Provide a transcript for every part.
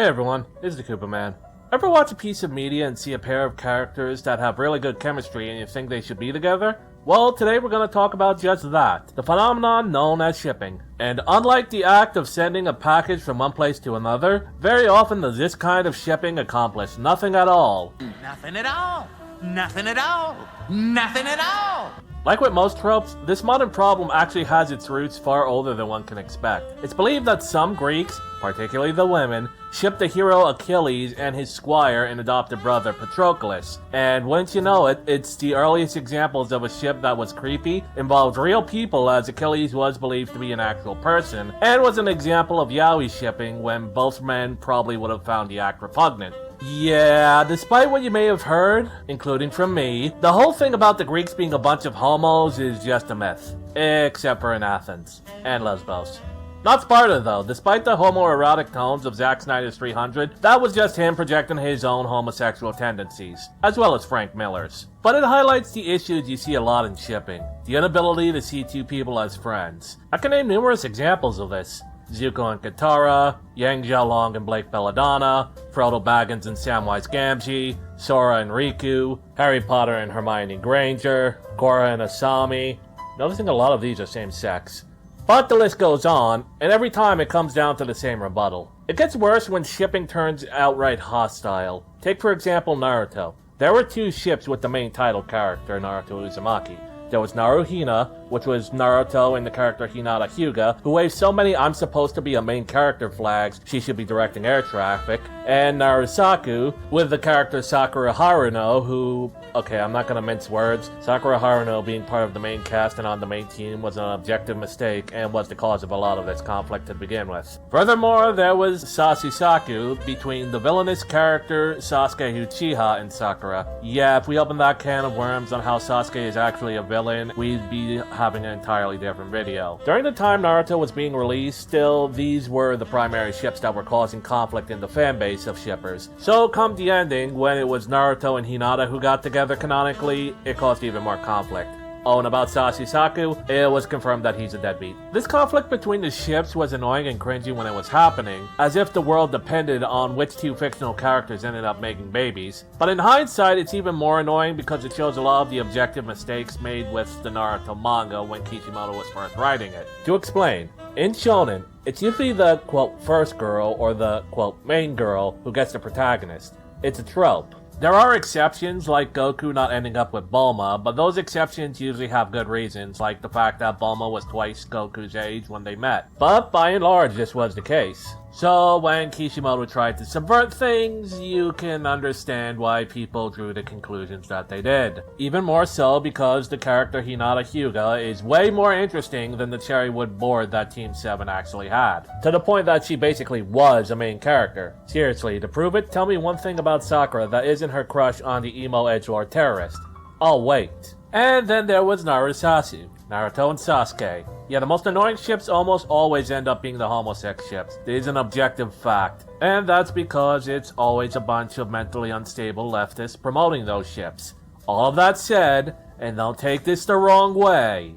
Hey everyone, it's the Koopa Man. Ever watch a piece of media and see a pair of characters that have really good chemistry and you think they should be together? Well, today we're going to talk about just that, the phenomenon known as shipping. And unlike the act of sending a package from one place to another, very often does this kind of shipping accomplish nothing at all. Nothing at all. Nothing at all. Nothing at all. Like with most tropes, this modern problem actually has its roots far older than one can expect. It's believed that some Greeks, particularly the women, shipped the hero Achilles and his squire and adopted brother Patroclus. And wouldn't you know it, it's the earliest examples of a ship that was creepy, involved real people as Achilles was believed to be an actual person, and was an example of yaoi shipping when both men probably would have found the act repugnant. Yeah, despite what you may have heard, including from me, the whole thing about the Greeks being a bunch of homos is just a myth. Except for in Athens. And Lesbos. Not Sparta though, despite the homoerotic tones of Zack Snyder's 300, that was just him projecting his own homosexual tendencies, as well as Frank Miller's. But it highlights the issues you see a lot in shipping, the inability to see two people as friends. I can name numerous examples of this. Zuko and Katara, Yang Xiaolong and Blake Belladonna, Frodo Baggins and Samwise Gamgee, Sora and Riku, Harry Potter and Hermione Granger, Korra and Asami. Noticing a lot of these are same-sex. But the list goes on, and every time it comes down to the same rebuttal. It gets worse when shipping turns outright hostile. Take for example Naruto. There were two ships with the main title character, Naruto Uzumaki. There was Naruhina, which was Naruto and the character Hinata Hyuga, who waved so many "I'm supposed to be a main character" flags she should be directing air traffic, and Narusaku, with the character Sakura Haruno, who, okay, I'm not gonna mince words, Sakura Haruno being part of the main cast and on the main team was an objective mistake and was the cause of a lot of this conflict to begin with. Furthermore, there was Sasisaku between the villainous character Sasuke Uchiha and Sakura. Yeah, if we open that can of worms on how Sasuke is actually a villain, we'd be having an entirely different video. During the time Naruto was being released, still, these were the primary ships that were causing conflict in the fanbase of shippers. So come the ending, when it was Naruto and Hinata who got together canonically, it caused even more conflict. Oh, and about Sasisaku, it was confirmed that he's a deadbeat. This conflict between the ships was annoying and cringy when it was happening, as if the world depended on which two fictional characters ended up making babies. But in hindsight, it's even more annoying because it shows a lot of the objective mistakes made with the Naruto manga when Kishimoto was first writing it. To explain, in shonen, it's usually the, quote, first girl or the, quote, main girl who gets the protagonist. It's a trope. There are exceptions, like Goku not ending up with Bulma, but those exceptions usually have good reasons, like the fact that Bulma was twice Goku's age when they met. But by and large, this was the case. So when Kishimoto tried to subvert things, you can understand why people drew the conclusions that they did. Even more so because the character Hinata Hyuga is way more interesting than the cherrywood board that Team 7 actually had. To the point that she basically was a main character. Seriously, to prove it, tell me one thing about Sakura that isn't her crush on the emo edgelord terrorist. I'll wait. And then there was Narusasu, Naruto and Sasuke. Yeah, the most annoying ships almost always end up being the homosex ships. It is an objective fact. And that's because it's always a bunch of mentally unstable leftists promoting those ships. All of that said, and don't take this the wrong way,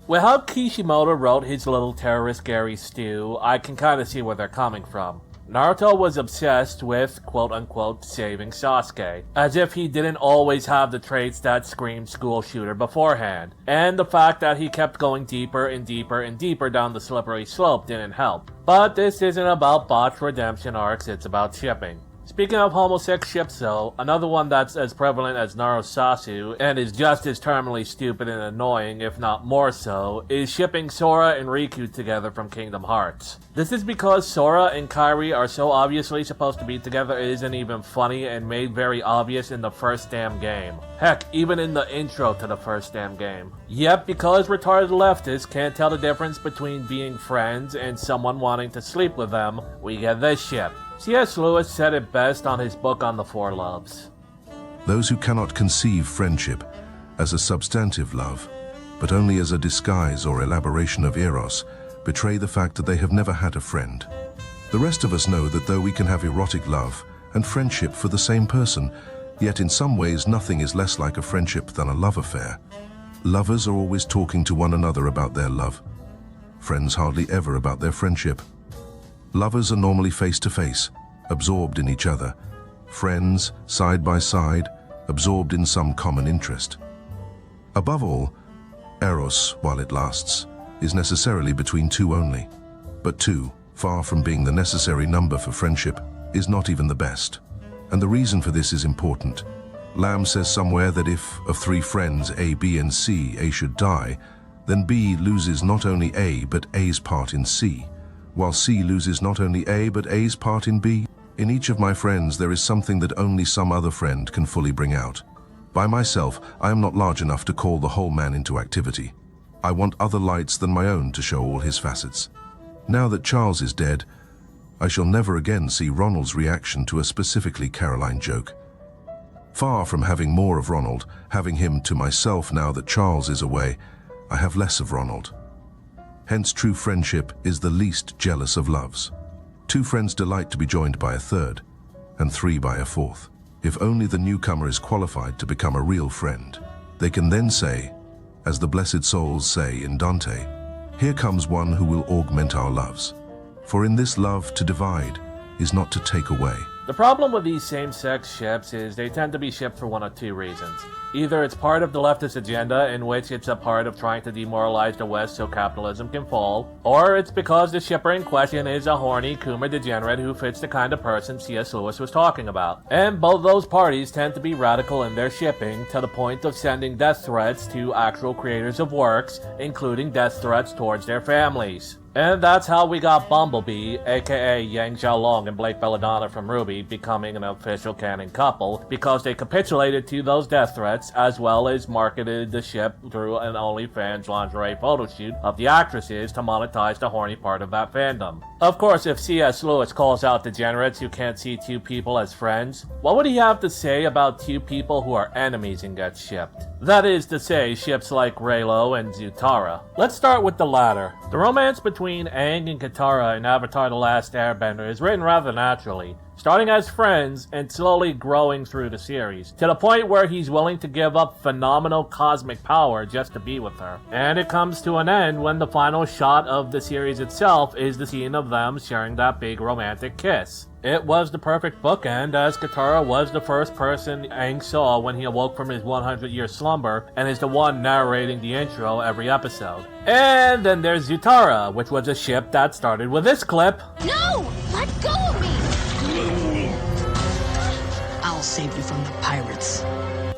with how Kishimoto wrote his little terrorist Gary stew, I can kinda see where they're coming from. Naruto was obsessed with, quote-unquote, saving Sasuke, as if he didn't always have the traits that screamed school shooter beforehand, and the fact that he kept going deeper and deeper and deeper down the slippery slope didn't help. But this isn't about botched redemption arcs, it's about shipping. Speaking of homosex ships though, another one that's as prevalent as Narusasu, and is just as terminally stupid and annoying, if not more so, is shipping Sora and Riku together from Kingdom Hearts. This is because Sora and Kairi are so obviously supposed to be together it isn't even funny and made very obvious in the first damn game. Heck, even in the intro to the first damn game. Yep, because retarded leftists can't tell the difference between being friends and someone wanting to sleep with them, we get this ship. C.S. Lewis said it best on his book on the Four Loves. Those who cannot conceive friendship as a substantive love, but only as a disguise or elaboration of eros, betray the fact that they have never had a friend. The rest of us know that though we can have erotic love and friendship for the same person, yet in some ways nothing is less like a friendship than a love affair. Lovers are always talking to one another about their love. Friends hardly ever about their friendship. Lovers are normally face to face, absorbed in each other. Friends, side by side, absorbed in some common interest. Above all, eros, while it lasts, is necessarily between two only. But two, far from being the necessary number for friendship, is not even the best. And the reason for this is important. Lamb says somewhere that if, of three friends, A, B, and C, A should die, then B loses not only A, but A's part in C, while C loses not only A, but A's part in B. In each of my friends there is something that only some other friend can fully bring out. By myself, I am not large enough to call the whole man into activity. I want other lights than my own to show all his facets. Now that Charles is dead, I shall never again see Ronald's reaction to a specifically Caroline joke. Far from having more of Ronald, having him to myself now that Charles is away, I have less of Ronald. Hence true friendship is the least jealous of loves. Two friends delight to be joined by a third, and three by a fourth. If only the newcomer is qualified to become a real friend, they can then say, as the blessed souls say in Dante, "Here comes one who will augment our loves. For in this love to divide is not to take away." The problem with these same-sex ships is they tend to be shipped for one of two reasons. Either it's part of the leftist agenda, in which it's a part of trying to demoralize the West so capitalism can fall, or it's because the shipper in question is a horny Coomer degenerate who fits the kind of person C.S. Lewis was talking about. And both those parties tend to be radical in their shipping, to the point of sending death threats to actual creators of works, including death threats towards their families. And that's how we got Bumblebee, aka Yang Xiaolong and Blake Belladonna from Ruby, becoming an official canon couple, because they capitulated to those death threats, as well as marketed the ship through an OnlyFans lingerie photoshoot of the actresses to monetize the horny part of that fandom. Of course, if C.S. Lewis calls out degenerates who can't see two people as friends, what would he have to say about two people who are enemies and get shipped? That is to say, ships like Raylo and Zutara. Let's start with the latter. The romance between Aang and Katara in Avatar The Last Airbender is written rather naturally, starting as friends and slowly growing through the series, to the point where he's willing to give up phenomenal cosmic power just to be with her. And it comes to an end when the final shot of the series itself is the scene of them sharing that big romantic kiss. It was the perfect bookend, as Katara was the first person Aang saw when he awoke from his 100-year slumber, and is the one narrating the intro every episode. And then there's Zutara, which was a ship that started with this clip. No! Let go of me! I'll save you from the pirates.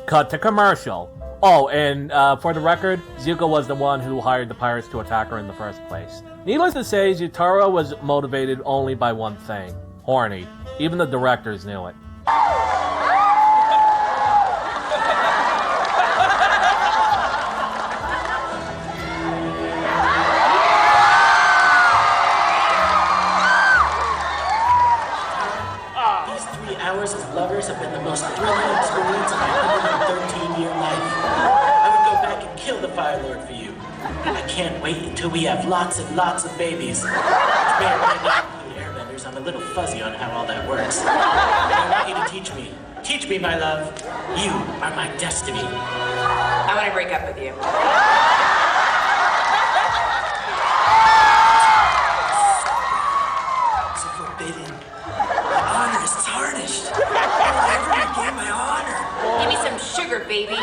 Cut to commercial. Oh, and for the record, Zuko was the one who hired the pirates to attack her in the first place. Needless to say, Zutara was motivated only by one thing. Horny. Even the directors knew it. These 3 hours as lovers have been the most thrilling experience of my 113-year life. I would go back and kill the Fire Lord for you. I can't wait until we have lots and lots of babies. Which may or may not include airbenders. I'm a little fuzzy on how all that works. But I want you to teach me. Teach me, my love. You are my destiny. I want to break up with you. So forbidden. My honor is tarnished. I'll never regain my honor. Give me some sugar, baby.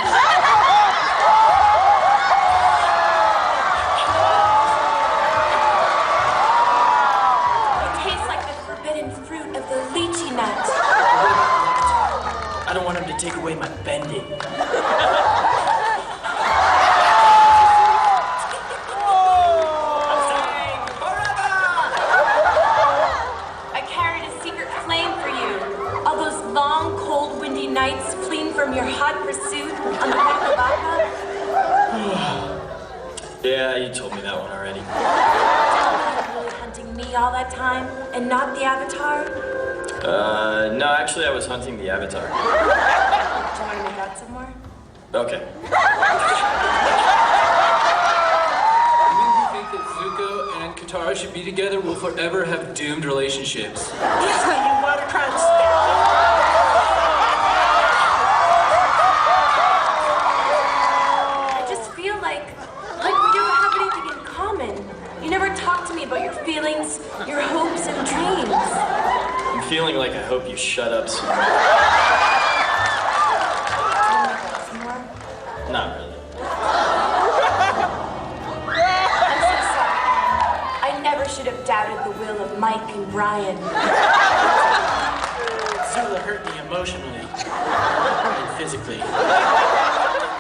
It tastes like the forbidden fruit of the lychee nut. I don't want him to take away my bending. I carried a secret flame for you. All those long, cold, windy nights fleeing from your hot pursuit on the Baka Baka. Yeah, you told me that one already. You were really hunting me all that time, and not the Avatar? No, actually I was hunting the Avatar. Do you want to make out some more? Okay. Women who think that Zuko and Katara should be together will forever have doomed relationships. Yes, you water crimes. shut up soon. Not really. I'm so sorry. I never should have doubted the will of Mike and Brian. Zula hurt me emotionally and physically.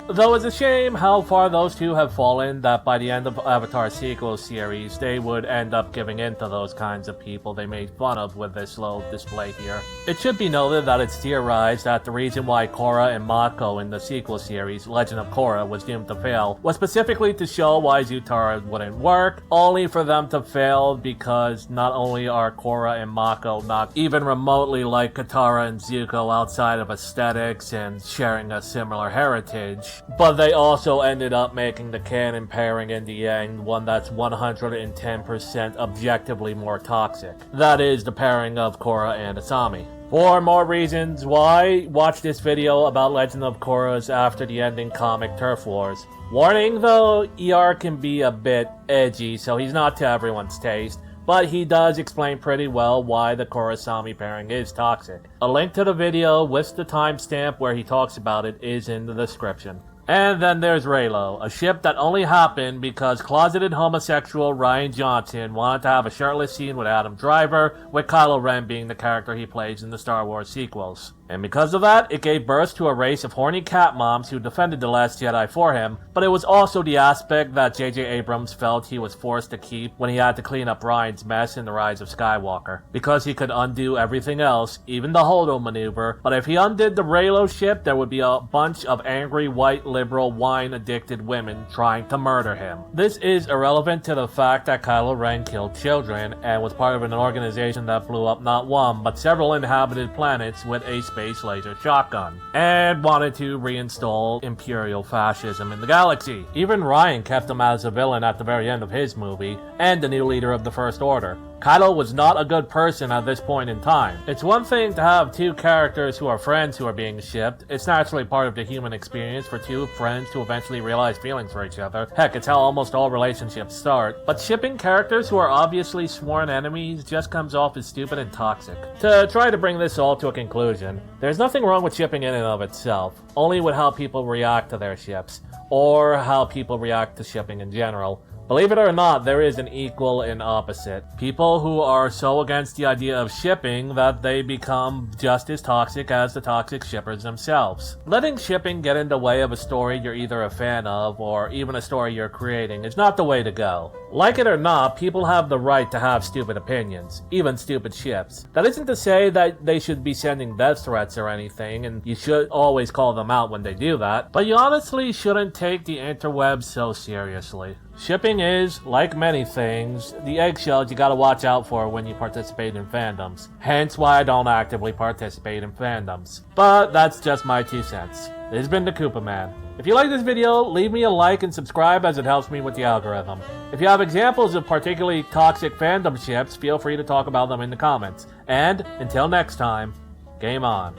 Though it's a shame how far those two have fallen that by the end of Avatar's sequel series, they would end up giving in to those kinds of people they made fun of with this little display here. It should be noted that it's theorized that the reason why Korra and Mako in the sequel series, Legend of Korra, was doomed to fail was specifically to show why Zutara wouldn't work, only for them to fail because not only are Korra and Mako not even remotely like Katara and Zuko outside of aesthetics and sharing a similar heritage, but they also ended up making the canon pairing in the end one that's 110% objectively more toxic. That is the pairing of Korra and Asami. For more reasons why, watch this video about Legend of Korra's after the ending comic Turf Wars. Warning though, ER can be a bit edgy, so he's not to everyone's taste, but he does explain pretty well why the Korra-Asami pairing is toxic. A link to the video with the timestamp where he talks about it is in the description. And then there's Reylo, a ship that only happened because closeted homosexual Ryan Johnson wanted to have a shirtless scene with Adam Driver, with Kylo Ren being the character he plays in the Star Wars sequels. And because of that, it gave birth to a race of horny cat moms who defended The Last Jedi for him, but it was also the aspect that J.J. Abrams felt he was forced to keep when he had to clean up Ryan's mess in The Rise of Skywalker. Because he could undo everything else, even the Holdo maneuver, but if he undid the Reylo ship, there would be a bunch of angry white liberal wine-addicted women trying to murder him. This is irrelevant to the fact that Kylo Ren killed children and was part of an organization that blew up not one, but several inhabited planets with a space laser shotgun, and wanted to reinstall imperial fascism in the galaxy. Even Ryan kept him as a villain at the very end of his movie, and the new leader of the First Order. Kylo was not a good person at this point in time. It's one thing to have two characters who are friends who are being shipped. It's naturally part of the human experience for two friends to eventually realize feelings for each other. Heck, it's how almost all relationships start. But shipping characters who are obviously sworn enemies just comes off as stupid and toxic. To try to bring this all to a conclusion, there's nothing wrong with shipping in and of itself, only with how people react to their ships, or how people react to shipping in general. Believe it or not, there is an equal and opposite. People who are so against the idea of shipping that they become just as toxic as the toxic shippers themselves. Letting shipping get in the way of a story you're either a fan of or even a story you're creating is not the way to go. Like it or not, people have the right to have stupid opinions, even stupid ships. That isn't to say that they should be sending death threats or anything, and you should always call them out when they do that, but you honestly shouldn't take the interwebs so seriously. Shipping is, like many things, the eggshells you gotta watch out for when you participate in fandoms. Hence why I don't actively participate in fandoms. But that's just my 2 cents. This has been the Koopa Man. If you like this video, leave me a like and subscribe as it helps me with the algorithm. If you have examples of particularly toxic fandom ships, feel free to talk about them in the comments. And, until next time, game on.